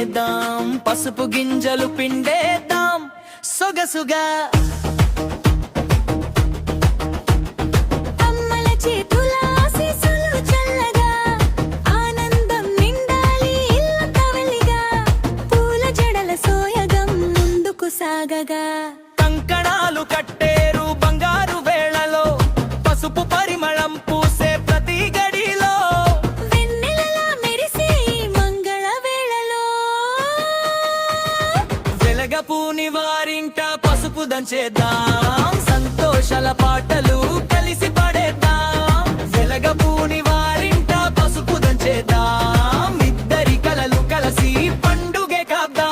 తినేద్దాం, పసుపు గింజలు పిండేద్దాం సొగసుగా. కంకణాలు కట్టేరు బంగారు వేళలో, పసుపు పరిమళం పూసే ప్రతి గడిలో, వెన్నెలలా మెరిసే మంగళ వేళలో, వెలగపూని వారింట పసుపు దంచేద్దాం, సంతోషాల పాటలు కలిసి పడేద్దాం. వెలగపూని వారింట పసుపు దంచేద్దాం, ఇద్దరి కలలు కలిసి పండుగే కాద్దాం.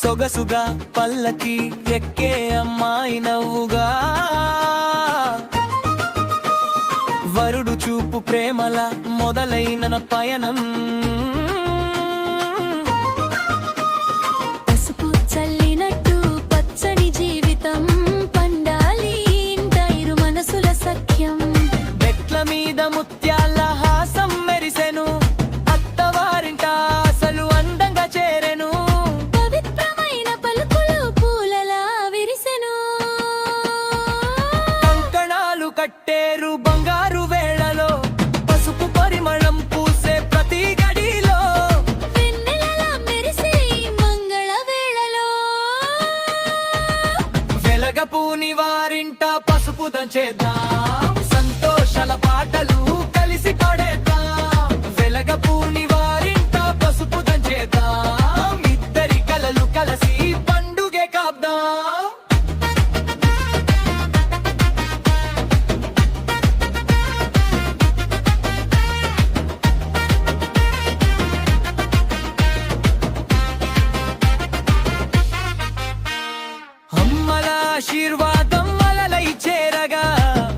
సొగసుగా పల్లకి ఎక్కే అమ్మాయి నవ్వుగా, వరుడు చూపు ప్రేమల మొదలైన పయనం. పసుపు చల్లినట్టు పచ్చని జీవితం పండాలి, ఇంటైరు మనసుల సఖ్యం. మెట్ల మీద ముత్యాల హాసం మెరిసెను, అత్తవారింట అసలు అందంగా చేరెను. పవిత్రమైన పలుకులు పూలలా విరిసెను, కంకణాలు కట్టేరు బంగారు వేళలో, పసుపు పరిమళం పూసే ప్రతి గడిలో, వెన్నెలలా మెరిసే మంగళ వేళలో, వెలగపూని వారింట పసుపు దంచేద్దాం, సంతోషాల పాటలు కలిసి పడేద్దాం. వెలగపూని వారింట పసుపు దంచేద్దాం, ఇద్దరి కలలు కలిసి పండుగే కాద్దాం. అమ్మల ఆశీర్వాదం అలలై చేరగా,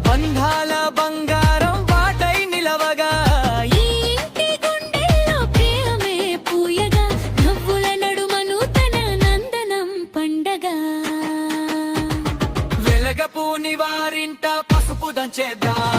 బంధాల బంగారం వాటై నిలవగా, ఈ ఇంటి గుండెల్లో ప్రేమే పూయగా, నవ్వుల నడుమను తన నందనం పండగ. వెలగపూని వారింట పసుపు దంచేద్దాం,